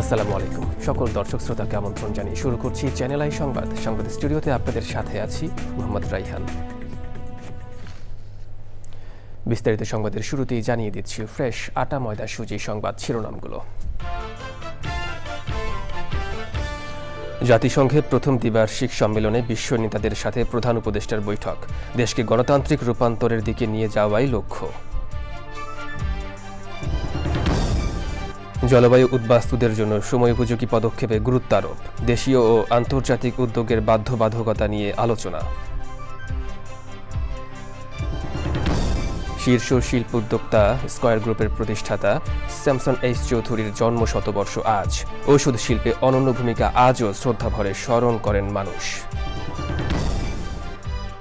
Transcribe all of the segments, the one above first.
আসসালামু আলাইকুম সকল দর্শক শ্রোতাকে আমন্ত্রণ জানিয়ে শুরু করছি চ্যানেল আই সংবাদ। সংবাদ স্টুডিওতে আপনাদের সাথে আছি মোহাম্মদ রাইহান। বিস্তারিত সংবাদের শুরুতেই জানিয়ে দিচ্ছি ফ্রেশ আটা ময়দা সুজি সংবাদ শিরোনামগুলো। জাতিসংঘের প্রথম দ্বিবার্ষিক সম্মেলনে বিশ্ব নেতাদের সাথে প্রধান উপদেষ্টার বৈঠক। দেশকে গণতান্ত্রিক রূপান্তরের দিকে নিয়ে যাওয়াই লক্ষ্য। জলবায়ু উদ্বাস্তুদের জন্য সময়োপযোগী পদক্ষেপে গুরুত্ব আরোপ। দেশীয় ও আন্তর্জাতিক উদ্যোগের বাধ্যবাধকতা নিয়ে আলোচনা। শীর্ষ শিল্প উদ্যোক্তা স্কয়ার গ্রুপের প্রতিষ্ঠাতা স্যামসন এইচ চৌধুরীর জন্ম শতবর্ষ আজ। ঔষধ শিল্পে অনন্য ভূমিকা আজও শ্রদ্ধাভরে স্মরণ করেন মানুষ।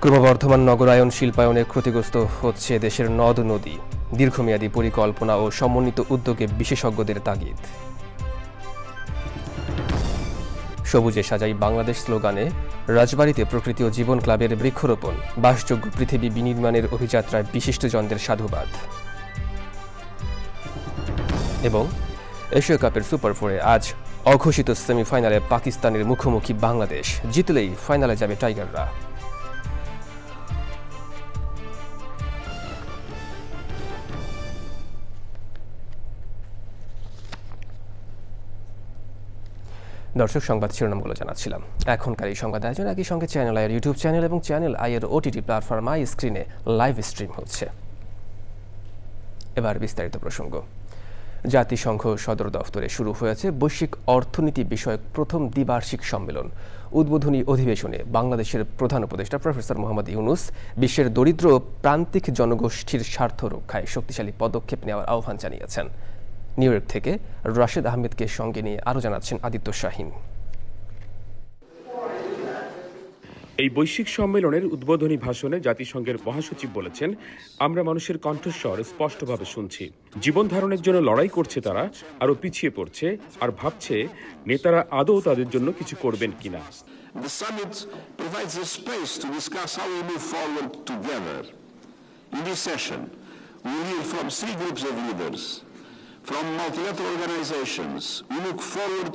ক্রমবর্ধমান নগরায়ন শিল্পায়নে ক্ষতিগ্রস্ত হচ্ছে দেশের নদ নদী। দীর্ঘমেয়াদী পরিকল্পনা ও সমন্বিত উদ্যোগে বিশেষজ্ঞদের তাগিদ। সবুজে সাজাই বাংলাদেশ স্লোগানে রাজবাড়ীতে প্রকৃতি ও জীবন ক্লাবের বৃক্ষরোপণ। বাসযোগ্য পৃথিবী বিনির্মাণের অভিযাত্রায় বিশিষ্টজনদের সাধুবাদ। এবং এশিয়া কাপের সুপার ফোরে আজ অঘোষিত সেমিফাইনালে পাকিস্তানের মুখোমুখি বাংলাদেশ। জিতলেই ফাইনালে যাবে টাইগাররা। দর্শক, সংবাদ শিরোনামগুলো জানাচ্ছিলাম। এখনকার এই সংবাদ আয়োজন একই সঙ্গে চ্যানেল আইয়ের ইউটিউব চ্যানেল এবং চ্যানেল আইয়ের ওটিটি প্ল্যাটফর্ম আই স্ক্রিনে লাইভ স্ট্রিম হচ্ছে। এবার বিস্তারিত প্রসঙ্গ। জাতিসংঘ সদর দফতরে শুরু হয়েছে বৈশ্বিক অর্থনীতি বিষয়ক প্রথম দ্বিবার্ষিক সম্মেলন। উদ্বোধনী অধিবেশনে বাংলাদেশের প্রধান উপদেষ্টা প্রফেসর মোহাম্মদ ইউনূস বিশ্বের দরিদ্র ও প্রান্তিক জনগোষ্ঠীর স্বার্থ রক্ষায় শক্তিশালী পদক্ষেপ নেওয়ার আহ্বান জানিয়েছেন। নিউ ইয়র্ক থেকে রাশেদ আহমেদকে সঙ্গে নিয়ে আরও জানাচ্ছেন আদিত্য শাহিন। এই বৈশ্বিক সম্মেলনের উদ্বোধনী ভাষণে জাতিসংঘের মহাসচিব বলেছেন, আমরা মানুষের কণ্ঠস্বর স্পষ্টভাবে শুনছি। জীবন ধারণের জন্য লড়াই করছে তারা, আরও পিছিয়ে পড়ছে, আর ভাবছে নেতারা আদৌ তাদের জন্য কিছু করবেন কিনা। The summit provides a space to discuss how we move forward together. In this session, we will hear from three groups of leaders. From multilateral organizations, we look forward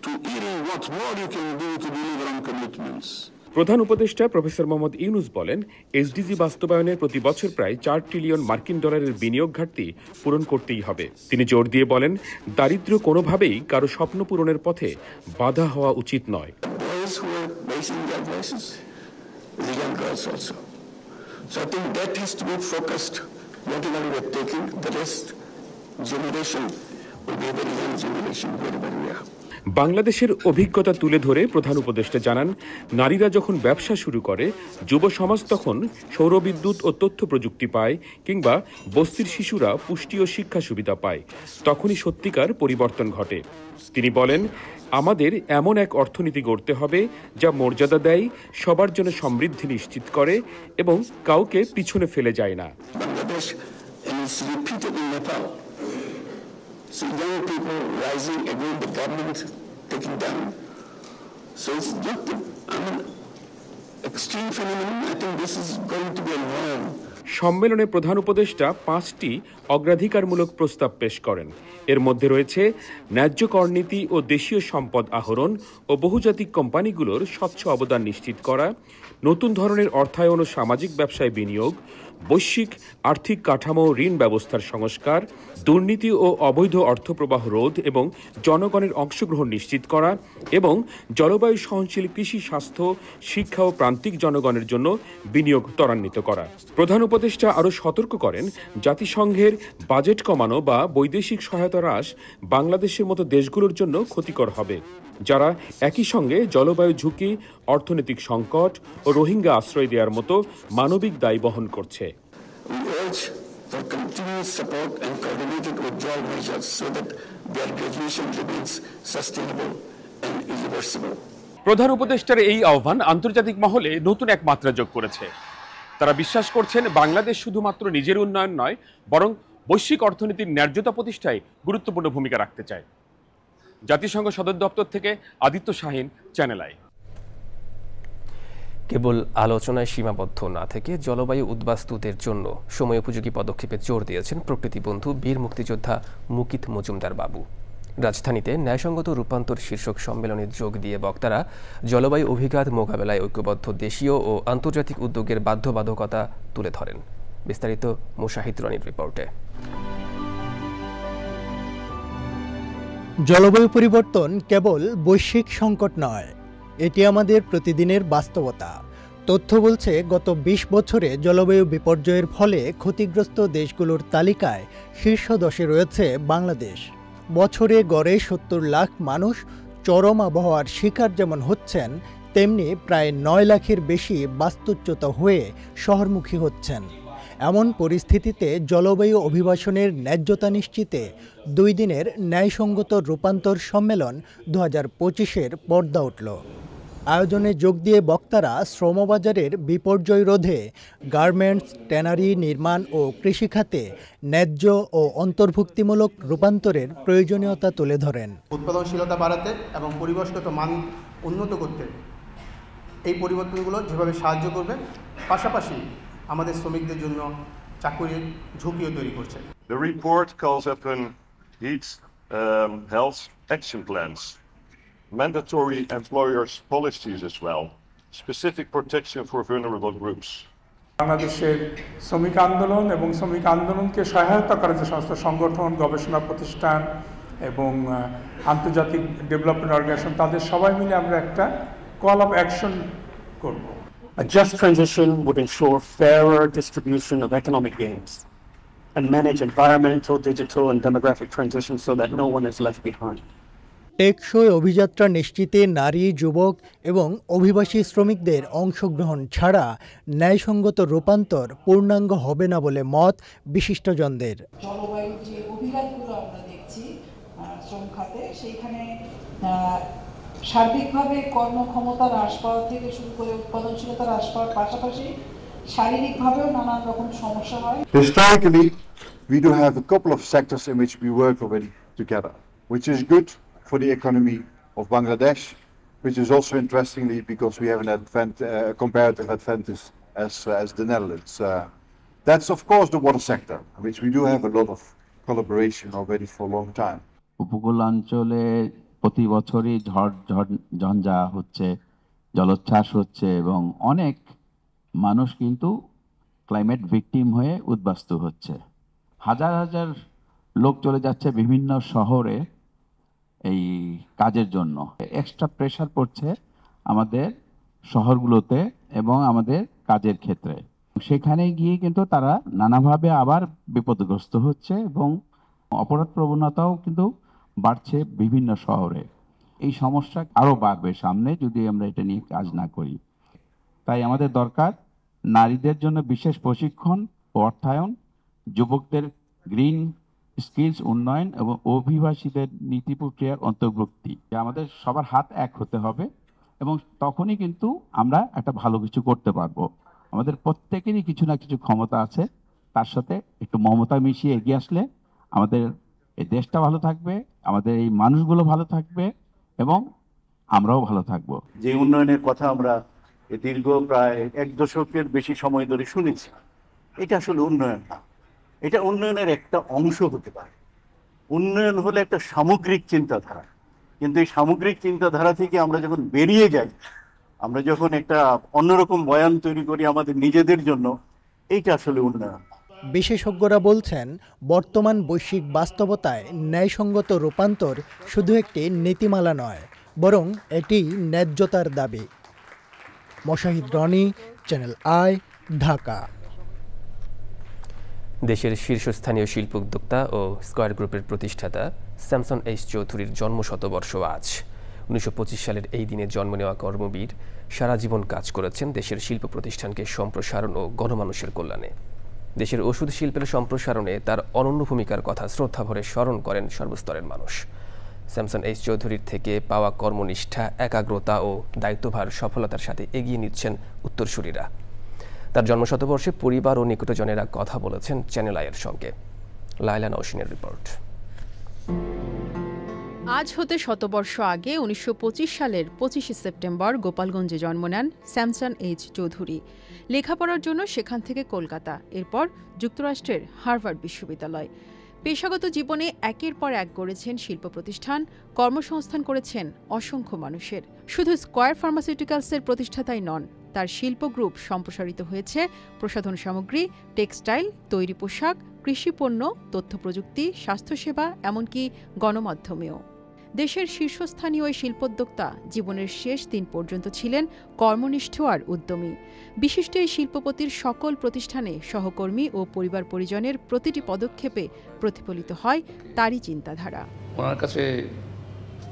to hearing what more you can do to deliver on commitments. প্রধান উপদেষ্টা professor Mohammad Yunus বলেন, SDG বাস্তবায়নে প্রতি বছর প্রায় $4 trillion মার্কিন ডলারের বিনিয়োগ ঘাটতি পূরণ করতেই হবে। তিনি জোর দিয়ে বলেন, দারিদ্র্য কোনোভাবেই কারো স্বপ্ন পূরণের পথে বাধা হওয়া উচিত নয়। বাংলাদেশের অভিজ্ঞতা তুলে ধরে প্রধান উপদেষ্টা জানান, নারীরা যখন ব্যবসা শুরু করে, যুব সমাজ তখন সৌরবিদ্যুৎ ও তথ্য প্রযুক্তি পায়, কিংবা বস্তির শিশুরা পুষ্টি ও শিক্ষা সুবিধা পায়, তখনই সত্যিকার পরিবর্তন ঘটে। তিনি বলেন, আমাদের এমন এক অর্থনীতি গড়তে হবে যা মর্যাদা দেয়, সবার জন্য সমৃদ্ধি নিশ্চিত করে এবং কাউকে পিছনে ফেলে যায় না। So young people rising against the government taking down. So it's not extreme phenomenon. I think this is going to be a norm. সম্মেলনে প্রধান উপদেষ্টা 5টি অগ্রাধিকারমূলক প্রস্তাব পেশ করেন। এর মধ্যে রয়েছে ন্যায্য করনীতি ও দেশীয় সম্পদ আহরণ ও বহুজাতিক কোম্পানিগুলোর স্বচ্ছ অবদান নিশ্চিত করা, নতুন ধরনের অর্থায়ন ও সামাজিক ব্যবসায় বিনিয়োগ, বৈশ্বিক আর্থিক কাঠামো ঋণ ব্যবস্থার সংস্কার, দুর্নীতি ও অবৈধ অর্থপ্রবাহ রোধ এবং জনগণের অংশগ্রহণ নিশ্চিত করা, এবং জলবায়ু সহনশীল কৃষি, স্বাস্থ্য, শিক্ষা ও প্রান্তিক জনগণের জন্য বিনিয়োগ ত্বরান্বিত করা। প্রধান উপদেষ্টা আরও সতর্ক করেন, জাতিসংঘের বাজেট কমানো বা বৈদেশিক সহায়তা হ্রাস বাংলাদেশের মতো দেশগুলোর জন্য ক্ষতিকর হবে, যারা একই সঙ্গে জলবায়ু ঝুঁকি, অর্থনৈতিক সংকট ও রোহিঙ্গা আশ্রয় দেওয়ার মতো মানবিক দায় বহন করছে। For continuous support and coordinated withdrawal measures so that their graduation remains sustainable and irreversible. প্রধান উপদেষ্টার এই আহ্বান আন্তর্জাতিক মহলে নতুন এক মাত্রা যোগ করেছে। তারা বিশ্বাস করছেন, বাংলাদেশ শুধুমাত্র নিজের উন্নয়ন নয়, বরং বৈশ্বিক অর্থনীতির ন্যায্যতা প্রতিষ্ঠায় গুরুত্বপূর্ণ ভূমিকা রাখতে চায়। জাতিসংঘ সদর দপ্তর থেকে আদিত্য শাহিন, চ্যানেল আই। কেবল আলোচনায় সীমাবদ্ধ না থেকে জলবায়ু উদ্বাস্তুদের জন্য সময়োপযোগী পদক্ষেপে জোর দিয়েছেন প্রকৃতি বন্ধু বীর মুক্তিযোদ্ধা মুকিত মজুমদার বাবু। রাজধানীতে ন্যায়সঙ্গত রূপান্তর শীর্ষক সম্মেলনে যোগ দিয়ে বক্তারা জলবায়ু অভিঘাত মোকাবেলায় ঐক্যবদ্ধ দেশীয় ও আন্তর্জাতিক উদ্যোগের বাধ্যবাধকতা তুলে ধরেন। বিস্তারিত মুশাহিদ রনির রিপোর্টে। জলবায়ু পরিবর্তন কেবল বৈশ্বিক সংকট নয়, এটি আমাদের প্রতিদিনের বাস্তবতা। তথ্য বলছে গত ২০ বছরে জলবায়ু বিপর্যয়ের ফলে ক্ষতিগ্রস্ত দেশগুলোর তালিকায় শীর্ষ 10-এ রয়েছে বাংলাদেশ। বছরে গড়ে ৭০ লাখ মানুষ চরম আবহাওয়ার শিকার যেমন হচ্ছেন, তেমনি প্রায় ৯ লাখের বেশি বাস্তুচ্যুত হয়ে শহরমুখী হচ্ছেন। এমন পরিস্থিতিতে জলবায়ু অভিবাসনের ন্যায্যতা নিশ্চিতে ২ দিনের ন্যায়সঙ্গত রূপান্তর সম্মেলন ২০২৫-এর পর্দা উঠল। আয়োজনে যোগ দিয়ে বক্তারা শ্রমবাজারের বিপর্যয় রোধে গার্মেন্টস, ট্যানারি, নির্মাণ ও কৃষিখাতে ন্যায্য ও অন্তর্ভুক্তিমূলক রূপান্তরের প্রয়োজনীয়তা তুলে ধরেন। উৎপাদনশীলতা বাড়াতে এবং পরিবেশগত মান উন্নত করতে এই পরিবর্তনগুলো যেভাবে সাহায্য করবে, পাশাপাশি আমাদের শ্রমিকদের জন্য চাকরির ঝুঁকিও তৈরি করছে। The report calls upon heat health action plans, mandatory employers policies as well, specific protection for vulnerable groups. বাংলাদেশের শ্রমিক আন্দোলন এবং শ্রমিক আন্দোলনকে সহায়তা করে যে সমস্ত সংগঠন, গবেষণা প্রতিষ্ঠান এবং আন্তর্জাতিক ডেভেলপমেন্ট অর্গানাইজেশন, তাদের সবাই মিলে আমরা একটা কল অফ অ্যাকশন করব। A just transition would ensure fairer distribution of economic gains and manage environmental, digital, and demographic transitions so that no one is left behind. টেকসই অভিযাত্রা নিশ্চিতে নারী, যুবক এবং অভিবাসী শ্রমিকদের অংশগ্রহণ ছাড়া ন্যায়সঙ্গত রূপান্তর পূর্ণাঙ্গ হবে না বলে মত বিশিষ্টজনদের। জলবায়ুর যে অভিঘাতগুলো আমরা দেখছি শ্রম খাতে, সেইখানে সার্বিকভাবে কর্মক্ষমতা হ্রাস পাওয়া থেকে শুরু করে উৎপাদনশীলতা হ্রাস পাওয়ার পাশাপাশি শারীরিকভাবেও নানান রকম সমস্যা হয়। Historically, we do have a couple of sectors in which we work already together, which is good for the economy of Bangladesh, which is also interestingly because we have a comparative advantage as the Netherlands. That's of course the water sector, which we do have a lot of collaboration already for a long time. উপকূলাঞ্চলে প্রতি বছরই ঝঞ্ঝা হচ্ছে, জলোচ্ছ্বাস হচ্ছে এবং অনেক মানুষ কিন্তু climate victim হয়ে উদ্বাস্তু হচ্ছে। হাজার হাজার লোক চলে যাচ্ছে বিভিন্ন শহরে এই কাজের জন্য। এক্সট্রা প্রেশার পড়ছে আমাদের শহরগুলোতে এবং আমাদের কাজের ক্ষেত্রে। সেখানে গিয়ে কিন্তু তারা নানাভাবে আবার বিপদগ্রস্ত হচ্ছে এবং অপরাধ প্রবণতাও কিন্তু বাড়ছে বিভিন্ন শহরে। এই সমস্যা আরও বাড়বে সামনে যদি আমরা এটা নিয়ে কাজ না করি। তাই আমাদের দরকার নারীদের জন্য বিশেষ প্রশিক্ষণ ও অর্থায়ন, যুবকদের গ্রিন স্কিলস উন্নয়ন এবং অভিবাসীদের নীতি প্রক্রিয়ার অন্তর্ভুক্তি। আমাদের সবার হাত এক হতে হবে এবং তখনই কিন্তু আমরা একটা ভালো কিছু করতে পারবো। আমাদের প্রত্যেকেরই কিছু না কিছু ক্ষমতা আছে, তার সাথে একটু মমতা মিশিয়ে এগিয়ে আসলে আমাদের এই দেশটা ভালো থাকবে, আমাদের এই মানুষগুলো ভালো থাকবে এবং আমরাও ভালো থাকবো। যে উন্নয়নের কথা আমরা দীর্ঘ প্রায় 1 দশকের বেশি সময় ধরে শুনেছি, এটা আসলে উন্নয়ন না, এটা উন্নয়নের একটা অংশ হতে পারে। উন্নয়ন হলে একটা সামগ্রিক চিন্তাধারা, কিন্তু এই সামগ্রিক চিন্তাধারা থেকে আমরা যখন বেরিয়ে যাই, আমরা যখন একটা অন্যরকম বয়ান তৈরি করি আমাদের নিজেদের জন্য, এইটা আসলে উন্নয়ন। বিশেষজ্ঞরা বলছেন, বর্তমান বৈশ্বিক বাস্তবতায় ন্যায়সঙ্গত রূপান্তর শুধু একটি নীতিমালা নয়, বরং এটি ন্যায্যতার দাবি। Mushahid Roni, channel I, Dhaka. দেশের শীর্ষস্থানীয় শিল্প উদ্যোক্তা ও স্কয়ার গ্রুপের প্রতিষ্ঠাতা স্যামসন এইচ চৌধুরীর জন্মশতবর্ষ আজ। 1925 সালের এই দিনে জন্ম নেওয়া কর্মবীর সারা জীবন কাজ করেছেন দেশের শিল্প প্রতিষ্ঠানকে সম্প্রসারণ ও গণমানুষের কল্যাণে। দেশের ওষুধ শিল্পের সম্প্রসারণে তার অনন্য ভূমিকার কথা শ্রদ্ধাভরে স্মরণ করেন সর্বস্তরের মানুষ। স্যামসন এইচ চৌধুরীর থেকে পাওয়া কর্মনিষ্ঠা, একাগ্রতা ও দায়িত্বভার সফলতার সাথে এগিয়ে নিচ্ছেন উত্তরসূরিরা। তার জন্মশতবর্ষে পরিবার ও নিকটজনেরা কথা বলেছেন চ্যানেল আইয়ের সঙ্গে। লাইলা নওশিনের রিপোর্ট। আজ হতে শতবর্ষ আগে 1925 সালের 25 সেপ্টেম্বর গোপালগঞ্জে জন্ম নেন স্যামসন এইচ চৌধুরী। লেখাপড়ার জন্য সেখান থেকে কলকাতা, এরপর যুক্তরাষ্ট্রের হার্ভার্ড বিশ্ববিদ্যালয়। পেশাগত জীবনে একের পর এক গড়েছেন শিল্প প্রতিষ্ঠান, কর্মসংস্থান করেছেন অসংখ্য মানুষের। শুধু স্কয়ার ফার্মাসিউটিক্যালসের প্রতিষ্ঠাতাই নন, তার শিল্প গ্রুপ সম্প্রসারিত হয়েছে প্রসাধন সামগ্রী, টেক্সটাইল, তৈরি পোশাক, কৃষিপণ্য, তথ্য প্রযুক্তি, স্বাস্থ্যসেবা, এমনকি গণমাধ্যমেও। দেশের শীর্ষস্থানীয় এই শিল্পোদ্যোক্তা জীবনের শেষ দিন পর্যন্ত ছিলেন কর্মনিষ্ঠ আর উদ্যমী। বিশিষ্ট এই শিল্পপতির সকল প্রতিষ্ঠানে সহকর্মী ও পরিবার পরিজনের প্রতিটি পদক্ষেপে প্রতিফলিত হয় তারই চিন্তাধারা। ওনার কাছে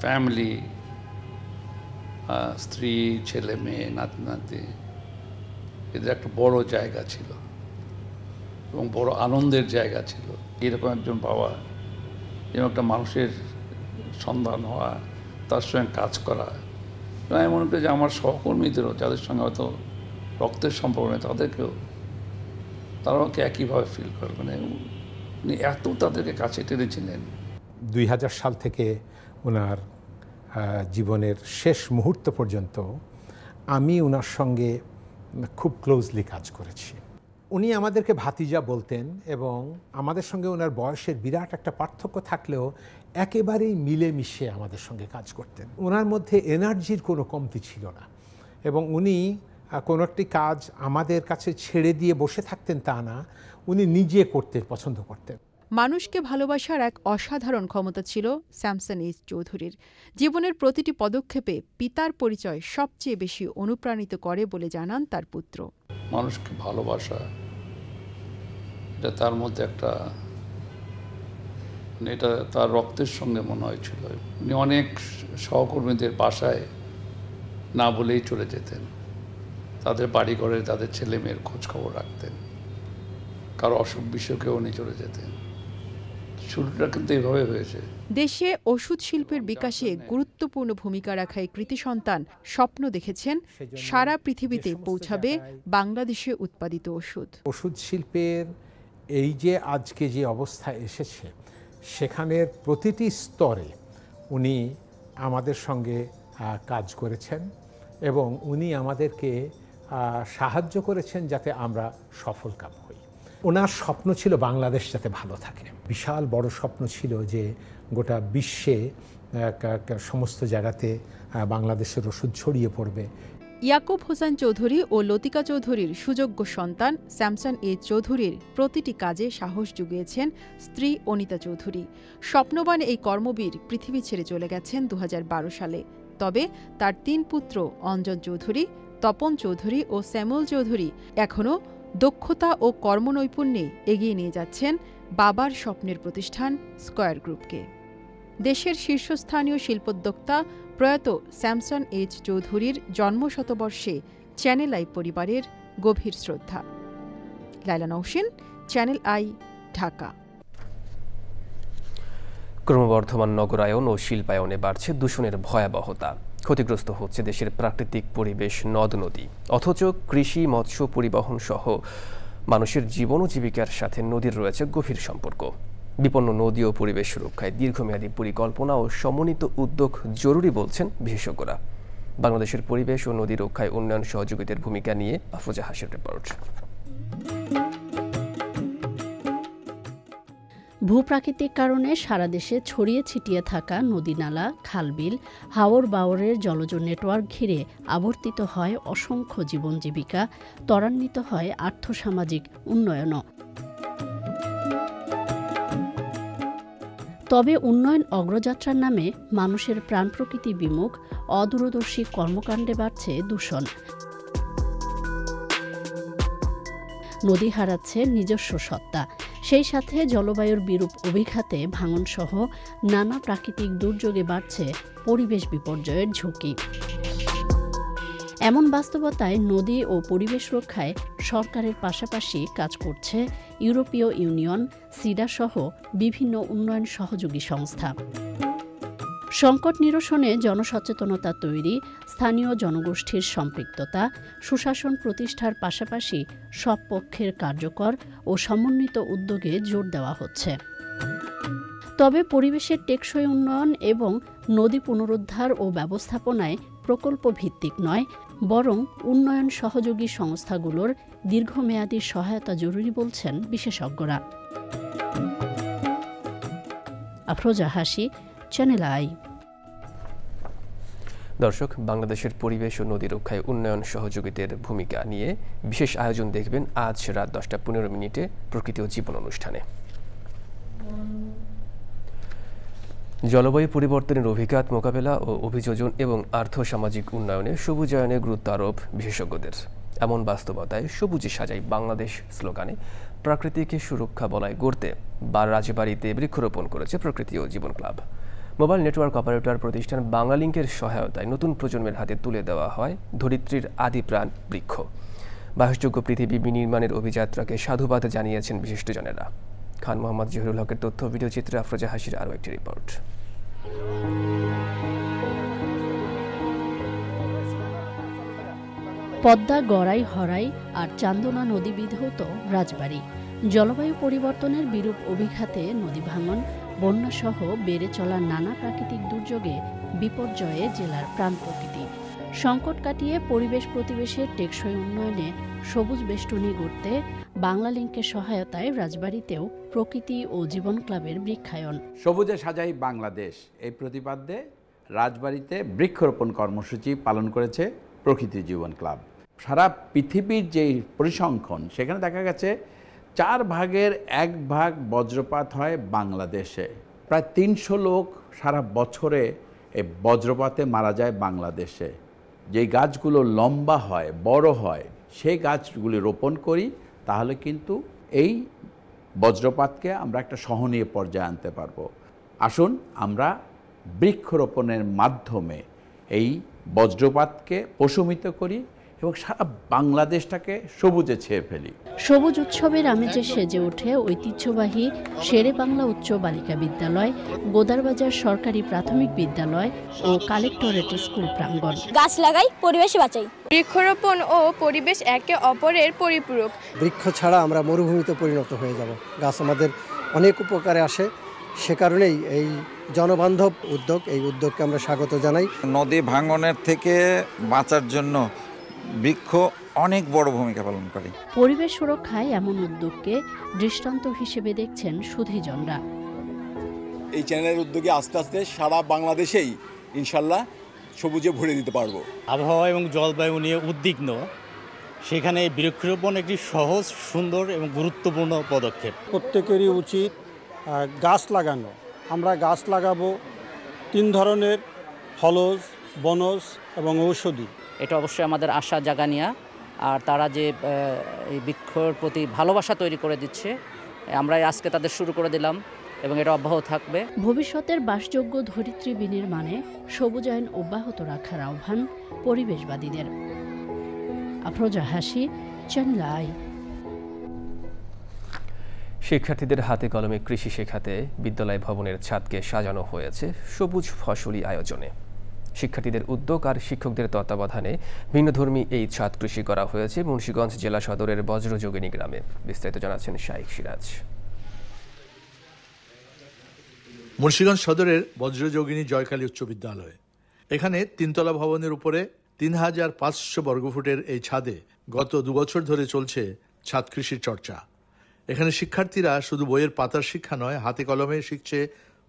ফ্যামিলি, স্ত্রী, ছেলে মেয়ে, নাতি নাতি, এদের একটা বড় জায়গা ছিল এবং বড় আনন্দের জায়গা ছিল। এরকম একজন বাবা, যেমন একটা মানুষের সন্ধান হওয়া, তার সঙ্গে কাজ করা, আমি মনে করি যে আমার সহকর্মীদেরও, যাদের সঙ্গে হয়তো রক্তের সম্পর্ক নেই, তাদেরকেও তারা আমাকে একইভাবে ফিল করে। মানে উনি এত তাদেরকে কাছে টেনেছিলেন। 2000 সাল থেকে ওনার জীবনের শেষ মুহূর্ত পর্যন্ত আমি ওনার সঙ্গে খুব ক্লোজলি কাজ করেছি। উনি আমাদেরকে ভাতিজা বলতেন এবং আমাদের সঙ্গে ওনার বয়সের বিরাট একটা পার্থক্য থাকলেও একেবারেই মিলেমিশে আমাদের সঙ্গে কাজ করতেন। ওনার মধ্যে এনার্জির কোনো কমতি ছিল না এবং উনি কোনো একটি কাজ আমাদের কাছে ছেড়ে দিয়ে বসে থাকতেন তা না, উনি নিজে করতে পছন্দ করতেন। মানুষকে ভালোবাসার এক অসাধারণ ক্ষমতা ছিল স্যামসন এইচ চৌধুরীর। জীবনের প্রতিটি পদক্ষেপে পিতার পরিচয় সবচেয়ে বেশি অনুপ্রাণিত করে বলে জানান তার পুত্র। মানুষকে ভালোবাসা, এটা তার মধ্যে একটা, এটা তার রক্তের সঙ্গে মনে হয়েছিল। উনি অনেক সহকর্মীদের বাসায় না বলেই চলে যেতেন, তাদের বাড়িঘরে তাদের ছেলে মেয়ের খোঁজ খবর রাখতেন, কারো অসুখ বিসুখেও উনি চলে যেতেন। শুরুটা কিন্তু এইভাবে হয়েছে। দেশে ওষুধ শিল্পের বিকাশে গুরুত্বপূর্ণ ভূমিকা রাখা এই কৃতি সন্তান স্বপ্ন দেখেছেন সারা পৃথিবীতে পৌঁছাবে বাংলাদেশে উৎপাদিত ওষুধ। ওষুধ শিল্পের এই যে আজকে যে অবস্থায় এসেছে, সেখানের প্রতিটি স্তরে উনি আমাদের সঙ্গে কাজ করেছেন এবং উনি আমাদেরকে সাহায্য করেছেন যাতে আমরা সফলকাম হই। ওনার স্বপ্ন ছিল বাংলাদেশ যাতে ভালো থাকে। বিশাল বড় স্বপ্ন ছিল যে গোটা বিশ্বে সমস্ত জায়গাতে বাংলাদেশের ওষুধ ছড়িয়ে পড়বে। ইয়াকুব হোসেন চৌধুরী ও লতিকা চৌধুরীর সুযোগ্য সন্তান স্যামসন এইচ চৌধুরীর প্রতিটি কাজে সাহস জুগিয়েছেন স্ত্রী অনিতা চৌধুরী। স্বপ্নবান এই কর্মবীর পৃথিবী ছেড়ে চলে গেছেন 2012 সালে। তবে তার 3 পুত্র অঞ্জন চৌধুরী, তপন চৌধুরী ও শ্যামল চৌধুরী এখনও দক্ষতা ও কর্মনৈপুণ্যে এগিয়ে নিয়ে যাচ্ছেন বাবার স্বপ্নের প্রতিষ্ঠান স্কয়ার গ্রুপকে। দেশের শীর্ষস্থানীয় শিল্পোদ্যোক্তা প্রয়াত স্যামসন এইচ চৌধুরীর জন্মশতবর্ষে চ্যানেল আই পরিবারের গভীর শ্রদ্ধা। লাইলা নওশিন, চ্যানেল আই, ঢাকা। ক্রমবর্ধমান নগরায়ন ও শিল্পায়নে বাড়ছে দূষণের ভয়াবহতা। ক্ষতিগ্রস্ত হচ্ছে দেশের প্রাকৃতিক পরিবেশ, নদ নদী। অথচ কৃষি, মৎস্য, পরিবহন সহ মানুষের জীবন ও জীবিকার সাথে নদীর রয়েছে গভীর সম্পর্ক। বিপন্ন নদী ও পরিবেশ সুরক্ষায় দীর্ঘমেয়াদী পরিকল্পনা ও সমন্বিত উদ্যোগ জরুরি বলছেন বিশেষজ্ঞরা। বাংলাদেশের পরিবেশ ও নদী রক্ষায় উন্নয়ন সহযোগিতার ভূমিকা নিয়ে আফরোজা হাসির রিপোর্ট। ভূপ্রাকৃতিক কারণে সারা দেশে ছড়িয়ে ছিটিয়ে থাকা নদী-নালা, খালবিল, হাওর বাওরের জলজ নেটওয়ার্ক ঘিরে আবর্তিত হয় অসংখ্য জীবন জীবিকা, ত্বরান্বিত হয় আর্থসামাজিক উন্নয়নও। তবে উন্নয়ন অগ্রযাত্রার নামে মানুষের প্রাণ প্রকৃতি বিমুখ অদূরদর্শী কর্মকাণ্ডে বাড়ছে দূষণ। নদী হারাচ্ছে নিজস্ব সত্তা, সেই সাথে জলবায়ুর বিরূপ অভিঘাতে ভাঙনসহ নানা প্রাকৃতিক দুর্যোগে বাড়ছে পরিবেশ বিপর্যয়ের ঝুঁকি। এমন বাস্তবতায় নদী ও পরিবেশ রক্ষায় সরকারের পাশাপাশি কাজ করছে ইউরোপীয় ইউনিয়ন, সিডা সহ বিভিন্ন উন্নয়ন সহযোগী সংস্থা। সংকট নিরসনে জনসচেতনতা তৈরি, স্থানীয় জনগোষ্ঠীর সম্পৃক্ততা, সুশাসন প্রতিষ্ঠার পাশাপাশি সব পক্ষের কার্যকর ও সমন্বিত উদ্যোগে জোর দেওয়া হচ্ছে। তবে পরিবেশের টেকসই উন্নয়ন এবং নদী পুনরুদ্ধার ও ব্যবস্থাপনায় প্রকল্প ভিত্তিক নয়, বরং উন্নয়ন সহযোগী সংস্থাগুলোর দীর্ঘমেয়াদী সহায়তা জরুরি বলছেন বিশেষজ্ঞরা। আফরোজা হাসি, চ্যানেল আই। দর্শক, বাংলাদেশের পরিবেশ ও নদী রক্ষায় উন্নয়ন সহযোগিতার ভূমিকা নিয়ে বিশেষ আয়োজন দেখবেন আজ রাত 10:15 প্রকৃতি ও জীবন অনুষ্ঠানে। জলবায়ু পরিবর্তনের অভিঘাত মোকাবেলা ও অভিযোজন এবং আর্থসামাজিক উন্নয়নে সবুজায়নের গুরুত্ব আরোপ বিশেষজ্ঞদের। এমন বাস্তবতায় সবুজে সাজাই বাংলাদেশ স্লোগানে প্রাকৃতিক সুরক্ষা বলয় গড়তে রাজবাড়ীতে বৃক্ষরোপণ করেছে প্রকৃতি ও জীবন ক্লাব। মোবাইল নেটওয়ার্ক অপারেটর প্রতিষ্ঠান বাংলালিংকের সহায়তায় নতুন প্রজন্মের হাতে তুলে দেওয়া হয় ধরিত্রীর আদি প্রাণ বৃক্ষ। বাসযোগ্য পৃথিবী বিনির্মাণের অভিযাত্রাকে সাধুবাদ জানিয়েছেন বিশিষ্টজনেরা। খান মোহাম্মদ জহিরুল হকের তথ্য, ভিডিও চিত্রে আফরোজা হাসির আরও একটি রিপোর্ট। পদ্মা, গড়াই, হরাই আর চান্দনা নদী বিধৌত রাজবাড়ী। জলবায়ু পরিবর্তনের বিরূপ অভিঘাতে নদী ভাঙন, বন্যাসহ বেড়ে চলা নানা প্রাকৃতিক দুর্যোগে বিপর্যয়ে জেলার প্রাণ প্রকৃতি। সংকট কাটিয়ে পরিবেশ প্রতিবেশের টেকসই উন্নয়নে সবুজ বেষ্টনী গড়তে বাংলালিংকের সহায়তায় রাজবাড়ীতেও প্রকৃতি ও জীবন ক্লাবের বৃক্ষায়ন। সবুজে সাজাই বাংলাদেশ এই প্রতিপাদ্যে রাজবাড়ীতে বৃক্ষরোপণ কর্মসূচি পালন করেছে প্রকৃতি জীবন ক্লাব। সারা পৃথিবীর যে পরিসংখ্যান, সেখানে দেখা গেছে 4 ভাগের 1 ভাগ বজ্রপাত হয় বাংলাদেশে। প্রায় 300 লোক সারা বছরে এই বজ্রপাতে মারা যায় বাংলাদেশে। যেই গাছগুলো লম্বা হয়, বড় হয়, সেই গাছগুলি রোপণ করি, তাহলে কিন্তু এই বজ্রপাতকে আমরা একটা সহনীয় পর্যায়ে আনতে পারবো। আসুন আমরা বৃক্ষরোপণের মাধ্যমে এই বজ্রপাতকে প্রশমিত করি এবং সারা বাংলাদেশটাকে সবুজে ছেয়ে ফেলি। সবুজ উৎসবের আমেজে সেজে ওঠে ঐতিহ্যবাহী শেরে বাংলা উচ্চ বালিকা বিদ্যালয়, গোদারবাজার সরকারি প্রাথমিক বিদ্যালয় ও কালেক্টরেট স্কুল প্রাঙ্গণ। গাছ লাগাই, পরিবেশ বাঁচাই। বৃক্ষরোপণ ও পরিবেশ একে অপরের পরিপূরক। বৃক্ষ ছাড়া আমরা মরুভূমিতে পরিণত হয়ে যাব। গাছ আমাদের অনেক উপকারে আসে, সে কারণেই এই জনবান্ধব উদ্যোগ, এই উদ্যোগকে আমরা স্বাগত জানাই। নদী ভাঙনের থেকে বাঁচার জন্য বৃক্ষ অনেক বড় ভূমিকা পালন করে। পরিবেশ সুরক্ষায় এমন উদ্যোগকে দৃষ্টান্ত হিসেবে দেখছেন সুধীজনরা। এই চ্যানেলের উদ্যোগে আস্তে আস্তে সারা বাংলাদেশেই ইনশাল্লাহ সবুজে ভরে দিতে পারবো। আবহাওয়া এবং জলবায়ু নিয়ে উদ্বিগ্ন, সেখানে বৃক্ষরোপণ একটি সহজ, সুন্দর এবং গুরুত্বপূর্ণ পদক্ষেপ। প্রত্যেকেরই উচিত গাছ লাগানো। আমরা গাছ লাগাবো 3 ধরনের: ফলজ, বনজ এবং ঔষধি। এটা অবশ্যই আমাদের আশা জাগানিয়া, আর তারা যে এই বৃক্ষর প্রতি ভালোবাসা তৈরি করে দিচ্ছে, আমরা আজকে তাদের শুরু করে দিলাম এবং এটা অব্যাহত থাকবে। ভবিষ্যতের বাসযোগ্য ধরিত্রী বিনির্মাণে সবুজায়ন অব্যাহত রাখার আহ্বান পরিবেশবাদীদের। আফরোজা হাসি, চ্যানেল আই। শিক্ষার্থীদের হাতে কলমে কৃষি শেখাতে বিদ্যালয় ভবনের ছাদকে সাজানো হয়েছে সবুজ ফসলি আয়োজনে। শিক্ষার্থীদের উদ্যোগ আর শিক্ষকদের তত্ত্বাবধানে ভিন্নধর্মী এই ছাদ কৃষি করা হয়েছে মুন্সিগঞ্জ জেলা সদরের বজ্রযোগিনী গ্রামে। বিস্তারিত জানাচ্ছেন শাইখ সিরাজ। মুন্সিগঞ্জ সদরের বজ্রযোগিনী জয়কালী উচ্চ বিদ্যালয়। এখানে 3তলা ভবনের উপরে 3500 বর্গফুটের এই ছাদে গত 2 বছর ধরে চলছে ছাদ কৃষির চর্চা। এখানে শিক্ষার্থীরা শুধু বইয়ের পাতার শিক্ষা নয়, হাতে কলমে শিখছে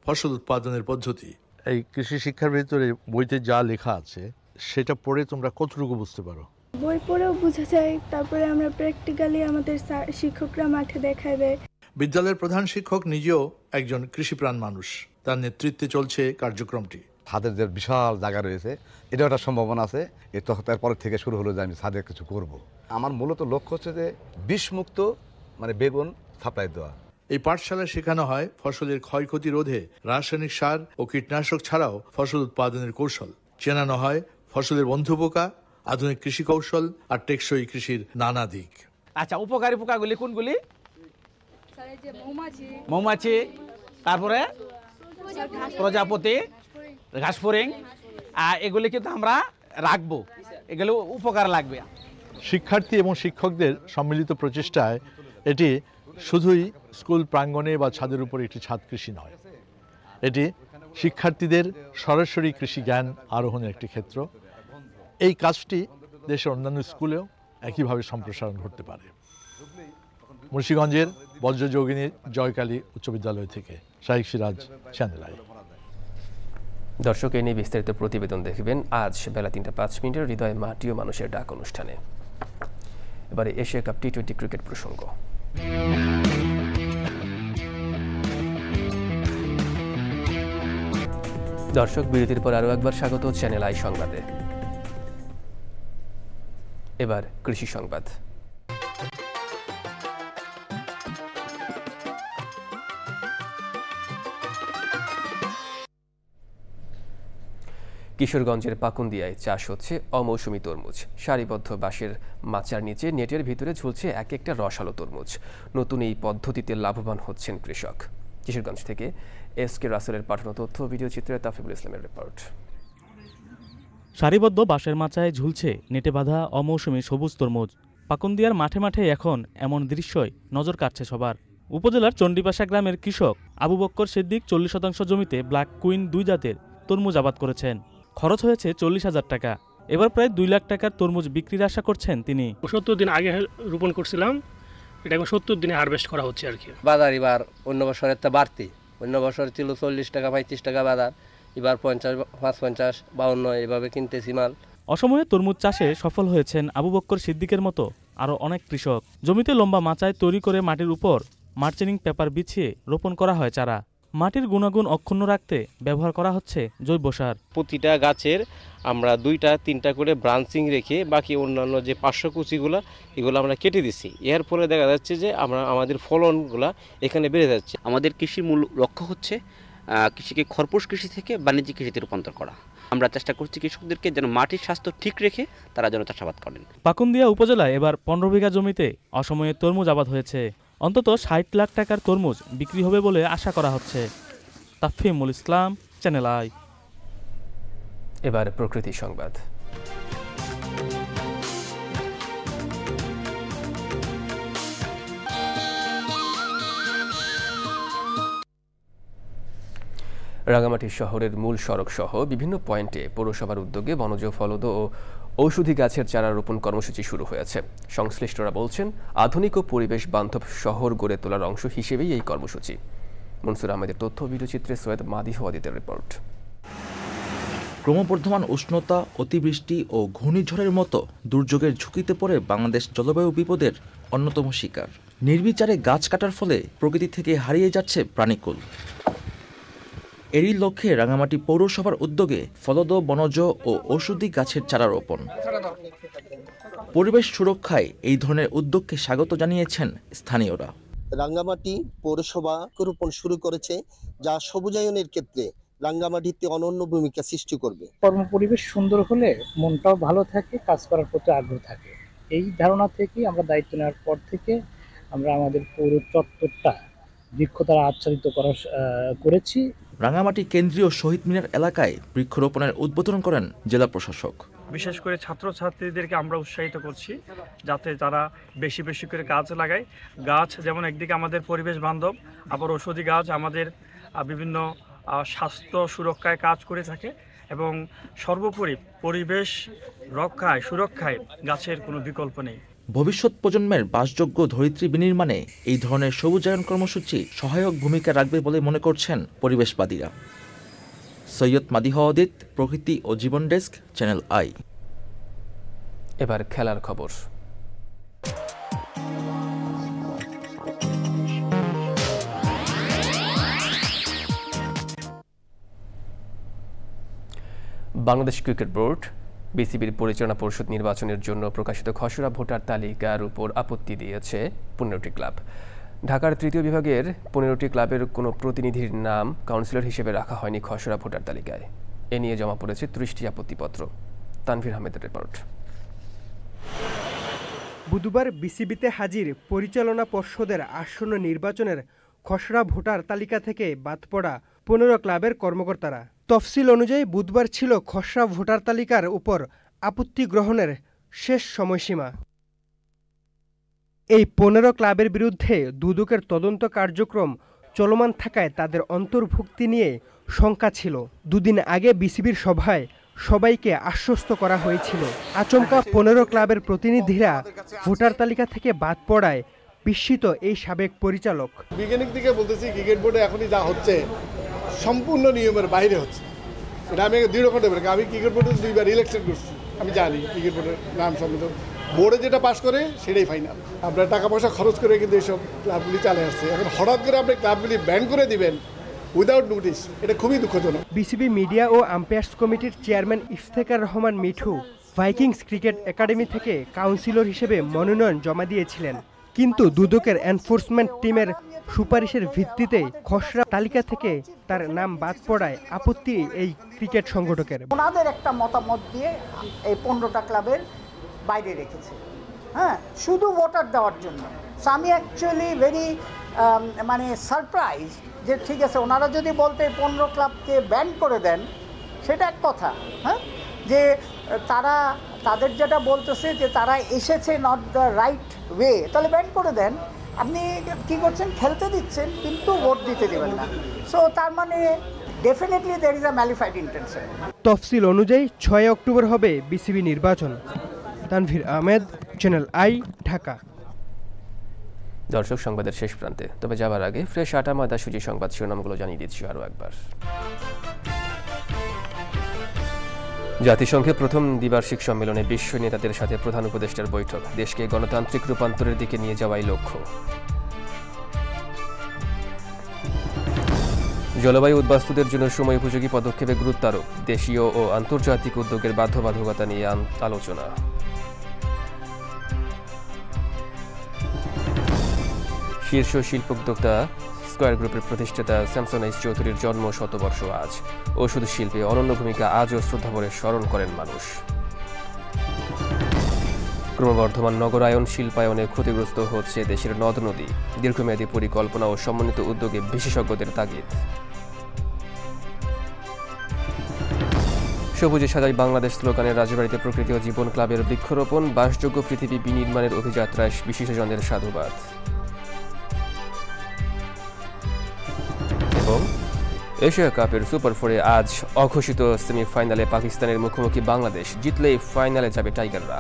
ফসল উৎপাদনের পদ্ধতি। এই কৃষি শিক্ষার ভিতরে বইতে যা লেখা আছে সেটা পড়ে তোমরা কতটুকু বুঝতে পারো? বই পড়েও বোঝা যায়, তারপরে আমরা প্র্যাকটিক্যালি আমাদের শিক্ষকরা মাঠে দেখায় দেয়। বিদ্যালয়ের প্রধান শিক্ষক নিজেও একজন কৃষিপ্রাণ মানুষ, তার নেতৃত্বে চলছে কার্যক্রমটি। ছাদের যে বিশাল জায়গা রয়েছে, এটা একটা সম্ভাবনা আছে। তারপর থেকে শুরু হলো যে আমি ছাদে কিছু করব। আমার মূলত লক্ষ্য হচ্ছে যে বিষমুক্ত বেগুন সাপ্লাই দেওয়া। এই পাঠশালায় শেখানো হয় ফসলের ক্ষয়ক্ষতি রোধে রাসায়নিক সার ও কীটনাশক ছাড়াও ফসল উৎপাদনের কৌশল। চেনানো হয় ফসলের বন্ধু পোকা, আধুনিক কৃষি কৌশল আর টেকসই কৃষির নানা দিক। আচ্ছা, উপকারী পোকাগুলি কোনগুলি? মৌমাছি, তারপরে প্রজাপতি, ঘাসফড়িং, এগুলি কিন্তু আমরা রাখবো, এগুলো উপকার লাগবে। শিক্ষার্থী এবং শিক্ষকদের সম্মিলিত প্রচেষ্টায় এটি শুধুই স্কুল প্রাঙ্গণে বা ছাদের উপর একটি ছাদ কৃষি নয়, এটি শিক্ষার্থীদের সরাসরি কৃষি জ্ঞান আরোহণের একটি ক্ষেত্র। এই কাজটি দেশের অন্যান্য স্কুলেও একইভাবে সম্প্রসারণ ঘটতে পারে। মুন্সিগঞ্জের বজ্রযোগিনী জয়কালী উচ্চ বিদ্যালয় থেকে শাহিক সিরাজ, চ্যানেল আই। দর্শক, এই নিয়ে বিস্তারিত প্রতিবেদন দেখবেন আজ বেলা 3টা 5 মিনিটের হৃদয় মাটি ও মানুষের ডাক অনুষ্ঠানে। এবারে এশিয়া কাপ টি-20 ক্রিকেট প্রসঙ্গ। দর্শক, বিরতির পর আরও একবার স্বাগত চ্যানেল আই সংবাদে। এবার কৃষি সংবাদ। কিশোরগঞ্জের পাকুন্দিয়ায় চাষ হচ্ছে অমৌসুমী তরমুজ। সারিবদ্ধ বাঁশের মাচার নিচে নেটের ভিতরে ঝুলছে এক একটা রসালো তরমুজ। নতুন এই পদ্ধতিতে লাভবান হচ্ছেন কৃষক। কিশোরগঞ্জ থেকে এস.কে রাসেলের পাঠানো তথ্য ভিডিও চিত্রে তাফিবুল ইসলামের রিপোর্ট। সারিবদ্ধ বাঁশের মাচায় ঝুলছে নেটে বাঁধা অমৌসুমী সবুজ তরমুজ। পাকুন্দিয়ার মাঠে মাঠে এখন এমন দৃশ্যই নজর কাটছে সবার। উপজেলার চণ্ডীপাশা গ্রামের কৃষক আবু বক্কর সিদ্দিক 40% জমিতে ব্ল্যাক কুইন 2 জাতের তরমুজ আবাদ করেছেন। খরচ হয়েছে 40,000 টাকা। এবার প্রায় 2 লাখ টাকার তরমুজ বিক্রির আশা করছেন তিনি। 70 দিন আগে রোপণ করছিলাম, এটা এখন 70 দিনে হারভেস্ট করা হচ্ছে আর কি। বাজার এবার অন্য বছরের তা বাড়তি। অন্য বছর ছিল 40 টাকা 35 টাকা বাজার, এবার 50, 55, 52 এভাবে কিনতেছি মাল। অসময়ে তরমুজ চাষে সফল হয়েছেন আবু বক্কর সিদ্দিকের মতো আরও অনেক কৃষক। জমিতে লম্বা মাচায় তৈরি করে মাটির উপর মার্চেনিং পেপার বিছিয়ে রোপণ করা হয় চারা। মাটির গুণাগুণ অক্ষুণ্ণ রাখতে ব্যবহার করা হচ্ছে জৈব সার। প্রতিটা গাছের আমরা 2-3টা করে ব্রাঞ্চিং রেখে বাকি অন্যান্য যে 500 কুচিগুলো এগুলো আমরা কেটে দিচ্ছি। এর ফলে দেখা যাচ্ছে যে আমাদের ফলনগুলো এখানে বেড়ে যাচ্ছে। আমাদের কৃষির মূল লক্ষ্য হচ্ছে কৃষিকে খরপোশ কৃষি থেকে বাণিজ্যিক কৃষিতে রূপান্তর করা। আমরা চেষ্টা করছি কৃষকদেরকে যেন মাটির স্বাস্থ্য ঠিক রেখে তারা যেন চাষাবাদ করেন। পাকুন্দিয়া উপজেলায় এবার 15 বিঘা জমিতে অসময়ে তরমুজ আবাদ হয়েছে। অন্তত 60 লাখ টাকার তরমুজ বিক্রি হবে বলে আশা করা হচ্ছে। তাফিমুল ইসলাম, চ্যানেল আই। এবার প্রকৃতি সংবাদ। রাঙামাটি শহরের মূল সড়ক সহ বিভিন্ন পয়েন্টে পৌরসভার উদ্যোগে বনজ ফলদ ও ঔষধি গাছের চারা রোপণ কর্মসূচি শুরু হয়েছে। সংশ্লিষ্টরা বলছেন, আধুনিক ও পরিবেশ বান্ধব শহর গড়ে তোলার অংশ হিসেবেই এই কর্মসূচি। মনসুর আহমেদের তথ্য ভিডিওচিত্রে সৈয়দ মাদিহ আদিতের রিপোর্ট। ক্রমবর্ধমান উষ্ণতা, অতিবৃষ্টি ও ঘূর্ণিঝড়ের মতো দুর্যোগের ঝুঁকিতে পড়ে বাংলাদেশ জলবায়ু বিপদের অন্যতম শিকার। নির্বিচারে গাছ কাটার ফলে প্রকৃতি থেকে হারিয়ে যাচ্ছে প্রাণীকুল। এরই লক্ষ্যে রাঙামাটি পৌরসভার উদ্যোগে ফলদ, বনজ ও ঔষধি গাছের চারা রোপণ। পরিবেশ সুরক্ষায় এই ধরনের উদ্যোগকে স্বাগত জানিয়েছেন স্থানীয়রা। রাঙ্গামাটি পৌরসভা রোপণ শুরু করেছে, যা সবুজায়নের ক্ষেত্রে রাঙ্গামাটিতে অনন্য ভূমিকা সৃষ্টি করবে। কর্মপরিবেশ সুন্দর হলে মনটাও ভালো থাকে, কাজ করার প্রতি আগ্রহ থাকে। এই ধারণা থেকে আমরা দায়িত্ব নেওয়ার পর থেকে আমরা আমাদের পৌর চত্বরটা বৃক্ষ দ্বারা আচ্ছাদিত করেছি। রাঙামাটি কেন্দ্রীয় শহীদ মিনার এলাকায় বৃক্ষরোপণের উদ্বোধন করেন জেলা প্রশাসক। বিশেষ করে ছাত্রছাত্রীদেরকে আমরা উৎসাহিত করছি যাতে তারা বেশি বেশি করে গাছ লাগায়। গাছ যেমন একদিকে আমাদের পরিবেশ বান্ধব, আবার ঔষধি গাছ আমাদের বিভিন্ন স্বাস্থ্য সুরক্ষায় কাজ করে থাকে এবং সর্বোপরি পরিবেশ রক্ষায় সুরক্ষায় গাছের কোনো বিকল্প নেই। ভবিষ্যৎ প্রজন্মের বাসযোগ্য ধরিত্রী বিনির্মাণে এই ধরনের সবুজায়ন কর্মসূচি সহায়ক ভূমিকা রাখবে বলে মনে করছেন পরিবেশবাদীরা। সৈয়দ মাদিহ আদিত, প্রকৃতি ও জীবন ডেস্ক, চ্যানেল আই। এবার খেলার খবর। বাংলাদেশ ক্রিকেট বোর্ড বিসিবির পরিচালনা পরিষদ নির্বাচনের জন্য প্রকাশিত খসড়া ভোটার তালিকার উপর আপত্তি দিয়েছে 15টি ক্লাব। ঢাকার তৃতীয় বিভাগের 15টি ক্লাবের কোনো প্রতিনিধির নাম কাউন্সিলর হিসেবে রাখা হয়নি খসড়া ভোটার তালিকায়। এ নিয়ে জমা পড়েছে 30টি আপত্তিপত্র। তানভীর আহমেদের রিপোর্ট। বুধবার বিসিবিতে হাজির পরিচালনা পর্ষদের আসন্ন নির্বাচনের খসড়া ভোটার তালিকা থেকে বাদ পড়া 15 ক্লাবের কর্মকর্তারা। তফসিল অনুযায়ী বুধবার ছিল খসড়া ভোটার তালিকার উপর আপত্তি গ্রহণের শেষ সময়সীমা। এই 15 ক্লাবের বিরুদ্ধে দুদকের তদন্ত কার্যক্রম চলমান থাকায় তাদের অন্তর্ভুক্তি নিয়ে শঙ্কা ছিল। দুদিন আগে বিসিবির সভায় সবাইকে আশ্বস্ত করা হয়েছিল। আচমকা 15 ক্লাবের প্রতিনিধিরা ভোটার তালিকা থেকে বাদ পড়ায় বিস্মিত এই সাবেক পরিচালক। বিজ্ঞানিক দিকে বলতেছি ক্রিকেট বোর্ডে এখনই যা হচ্ছে সম্পূর্ণ নিয়মের বাইরে হচ্ছে, এটা আমি দৃঢ় করতে পারি। আমি ক্রিকেট বোর্ডে 2বার ইলেকশন করছি, আমি জানি ক্রিকেট বোর্ডের নাম সম্বন্ধে। বোর্ডে যেটা পাস করে সেটাই ফাইনাল। আপনার টাকা পয়সা খরচ করে কিন্তু এইসব ক্লাবগুলি চালে আসছে। এখন হঠাৎ করে আপনি ক্লাবগুলি ব্যান করে দিবেন উইদাউট নোটিশ, এটা খুবই দুঃখজনক। বিসিবি মিডিয়া ও আম্পায়ার্স কমিটির chairman Iftekhar Rahman Mithu Vikings cricket academy থেকে কাউন্সিলর হিসেবে মনোনয়ন জমা দিয়েছিলেন, কিন্তু দুদকের এনফোর্সমেন্ট টিমের সুপারিশের ভিত্তিতে খসড়া তালিকা থেকে তার নাম বাদ পড়ায় আপত্তি এই ক্রিকেট সংগঠকের। ওনাদের একটা মতামত দিয়ে এই 15টা ক্লাবের বাইরে রেখেছে, হ্যাঁ, শুধু ভোটার দেওয়ার জন্য। আমি অ্যাকচুয়ালি ভেরি সারপ্রাইজ যে ঠিক আছে ওনারা যদি বলতে 15 ক্লাবকে ব্যান করে দেন সেটা এক কথা, হ্যাঁ, যে তাদের যেটা বলতেছে যে তারা এসেছে নট দ্য রাইট ওয়ে, তাহলে ব্যান করে দেন। আপনি কি করছেন, খেলতে দিচ্ছেন কিন্তু ভোট দিতে দেবেন না। সো তার মানে definitely there is a malafide intention. তফসিল অনুযায়ী 6 অক্টোবর হবে বিসিবি নির্বাচন। Tanvir Ahmed, channel I, Dhaka. দর্শক, সংবাদের শেষ প্রান্তে, তবে যাবার আগে ফ্রেশ আটা ময়দা সুজি সংবাদ শিরোনামগুলো জানিয়ে দিচ্ছি আরও একবার। জাতিসংঘের প্রথম দ্বিবার্ষিক সম্মেলনে বিশ্ব নেতাদের সাথে প্রধান উপদেষ্টার বৈঠক। দেশকে গণতান্ত্রিক রূপান্তরের দিকে নিয়ে যাওয়াই লক্ষ্য। জলবায়ু উদ্বাস্তুদের জন্য সময় উপযোগী পদক্ষেপে গুরুত্ব আরোপ। দেশীয় ও আন্তর্জাতিক উদ্যোগের বাধ্যবাধকতা নিয়ে আলোচনা। শীর্ষ শিল্পোদ্যোক্তা স্কয়ার গ্রুপের প্রতিষ্ঠাতা স্যামসন এইচ চৌধুরীর জন্ম শতবর্ষ আজ। ওষুধ শিল্পে অনন্য ভূমিকা আজও শ্রদ্ধাভরে স্মরণ করেন মানুষ। ক্রমবর্ধমান নগরায়ন শিল্পায়নে ক্ষতিগ্রস্ত হচ্ছে দেশের নদ নদী। দীর্ঘমেয়াদী পরিকল্পনা ও সমন্বিত উদ্যোগে বিশেষজ্ঞদের তাগিদ। সবুজে সাজাই বাংলাদেশ স্লোগানের রাজবাড়িতে প্রকৃতি ও জীবন ক্লাবের বৃক্ষরোপণ। বাসযোগ্য পৃথিবী বিনির্মাণের অভিযাত্রায় বিশেষজনদের সাধুবাদ। এবং এশিয়া কাপের সুপার 4-এ আজ অঘোষিত সেমিফাইনালে পাকিস্তানের মুখোমুখি বাংলাদেশ। জিতলেই ফাইনালে যাবে টাইগাররা।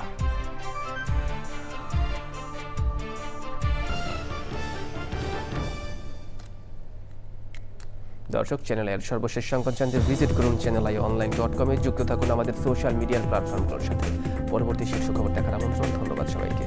দর্শক, চ্যানেলের সর্বশেষ সংবাদ জানতে ভিজিট করুন channelionline.com-এ। যুক্ত থাকুন আমাদের সোশ্যাল মিডিয়ার প্ল্যাটফর্মগুলোর সাথে। পরবর্তী শীর্ষ খবর দেখার আমন্ত্রণ। ধন্যবাদ সবাইকে।